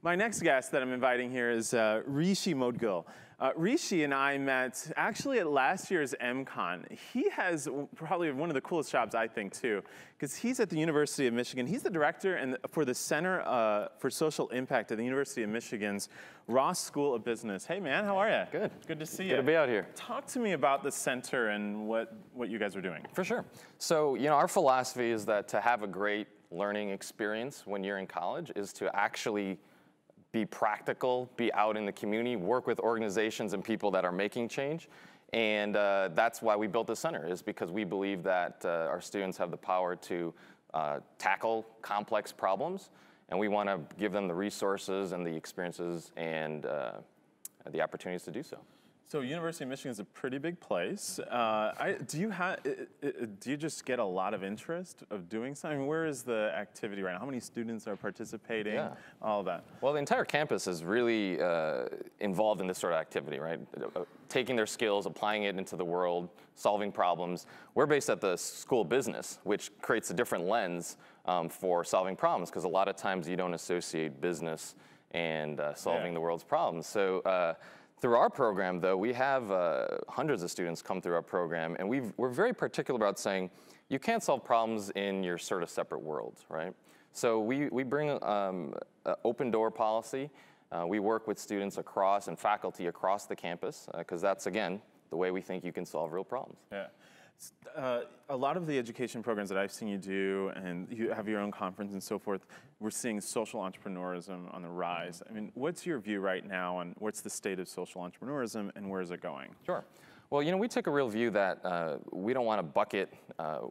My next guest that I'm inviting here is Rishi Moudgil. Rishi and I met actually at last year's MCON. He has probably one of the coolest jobs, I think, too, because he's at the University of Michigan. He's the director for the Center for Social Impact at the University of Michigan's Ross School of Business. Hey, man, how are you? Good. Good to see you. Good to be out here. Talk to me about the center and what you guys are doing. For sure. So, our philosophy is that to have a great learning experience when you're in college is to actually be practical, be out in the community, work with organizations and people that are making change. And that's why we built the center, is because we believe that our students have the power to tackle complex problems, and we want to give them the resources and the experiences and the opportunities to do so. So University of Michigan is a pretty big place. Do you just get a lot of interest of doing something? I mean, where is the activity right now? How many students are participating? Yeah. All of that. Well, the entire campus is really involved in this sort of activity, right? Taking their skills, applying it into the world, solving problems. We're based at the School of Business, which creates a different lens for solving problems, because a lot of times you don't associate business and solving the world's problems. So. Through our program, though, we have hundreds of students come through our program, and we're very particular about saying you can't solve problems in your sort of separate worlds, right? So we bring an open door policy. We work with students across and faculty across the campus, because that's, again, the way we think you can solve real problems. Yeah. A lot of the education programs that I've seen you do, and you have your own conference and so forth, we're seeing social entrepreneurism on the rise. I mean, what's your view right now on what's the state of social entrepreneurism and where is it going? Sure. Well, we took a real view that we don't want to bucket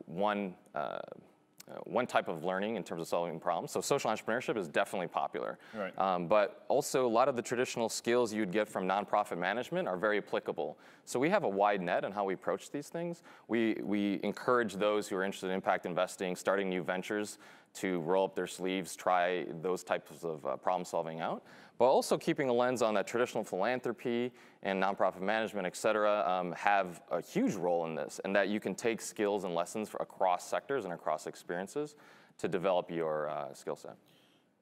one type of learning in terms of solving problems. So social entrepreneurship is definitely popular. Right. But also a lot of the traditional skills you'd get from nonprofit management are very applicable. So we have a wide net on how we approach these things. We encourage those who are interested in impact investing, starting new ventures, to roll up their sleeves, try those types of problem solving out, but also keeping a lens on that traditional philanthropy and nonprofit management, et cetera, have a huge role in this, and that you can take skills and lessons across sectors and across experiences to develop your skill set.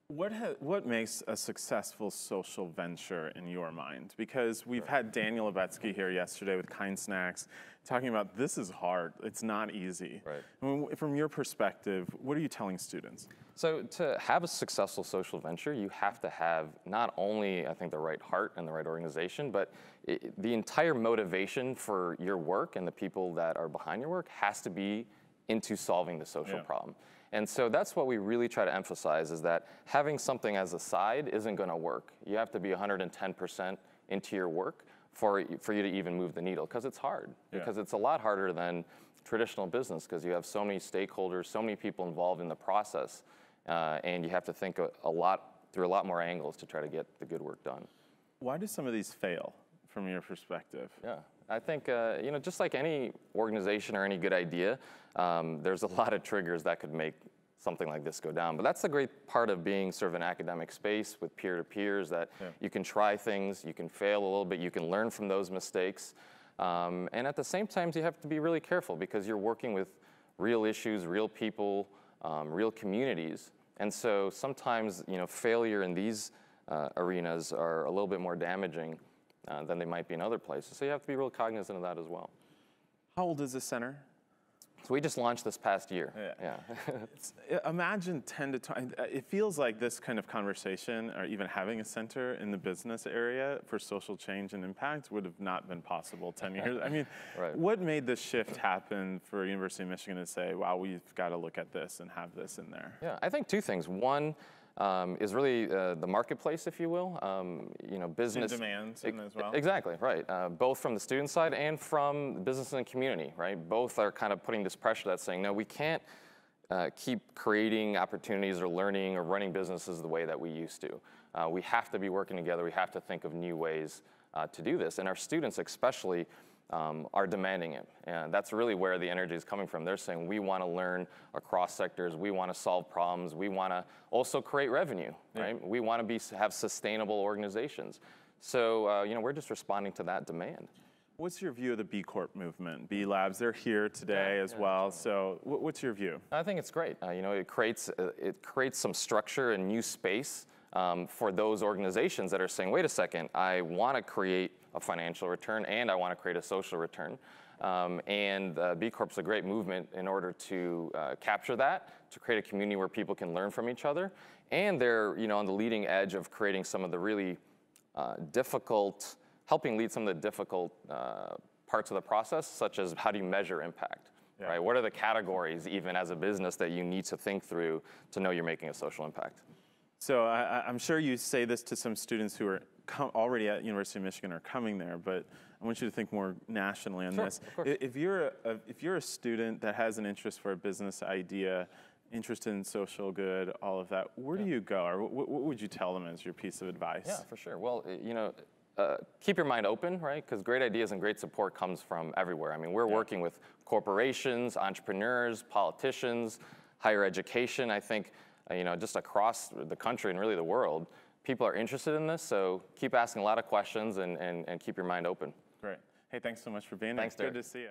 What makes a successful social venture in your mind? Because we've had Daniel Levetsky here yesterday with Kind Snacks talking about this is hard, it's not easy. Right. I mean, from your perspective, what are you telling students? So to have a successful social venture, you have to have not only, I think, the right heart and the right organization, but the entire motivation for your work and the people that are behind your work has to be into solving the social problem. And so that's what we really try to emphasize, is that having something as a side isn't going to work. You have to be 110% into your work for you to even move the needle, because it's hard. Because it's a lot harder than traditional business, because you have so many stakeholders, so many people involved in the process, and you have to think through a lot more angles to try to get the good work done. Why do some of these fail, from your perspective? Yeah. I think, just like any organization or any good idea, there's a lot of triggers that could make something like this go down. But that's the great part of being sort of an academic space with peer-to-peers, that you can try things, you can fail a little bit, you can learn from those mistakes. And at the same time, you have to be really careful, because you're working with real issues, real people, real communities. And so sometimes, failure in these arenas are a little bit more damaging than they might be in other places. So you have to be real cognizant of that as well. How old is the center? So we just launched this past year. Imagine 10 to 20, it feels like this kind of conversation, or even having a center in the business area for social change and impact, would have not been possible 10 years. I mean, what made this shift happen for University of Michigan to say, wow, we've got to look at this and have this in there? Yeah, I think two things. One, is really the marketplace, if you will. Business demand as well. Exactly, right. Both from the student side and from business and community, right? Both are kind of putting this pressure that's saying, no, we can't keep creating opportunities or learning or running businesses the way that we used to. We have to be working together. We have to think of new ways to do this. And our students especially are demanding it. And that's really where the energy is coming from. They're saying, we want to learn across sectors, we want to solve problems, we want to also create revenue, right? We want to have sustainable organizations. So, we're just responding to that demand. What's your view of the B Corp movement? B Labs, they're here today as well. So what's your view? I think it's great. It creates some structure and new space for those organizations that are saying, wait a second, I want to create a financial return and I want to create a social return. B Corp is a great movement in order to capture that, to create a community where people can learn from each other. And they're on the leading edge of creating some of the really helping lead some of the difficult parts of the process, such as how do you measure impact, right? What are the categories, even as a business, that you need to think through to know you're making a social impact? So I'm sure you say this to some students who are already at University of Michigan or coming there, but I want you to think more nationally on this. Of course. If you're a student that has an interest for a business idea, interested in social good, all of that, where do you go, or what would you tell them as your piece of advice? Yeah, for sure. Well, keep your mind open, right? Because great ideas and great support comes from everywhere. I mean, we're working with corporations, entrepreneurs, politicians, higher education. I think, just across the country and really the world, people are interested in this. So keep asking a lot of questions and keep your mind open. Great. Hey, thanks so much for being here. Thanks, It's good Derek. to see you.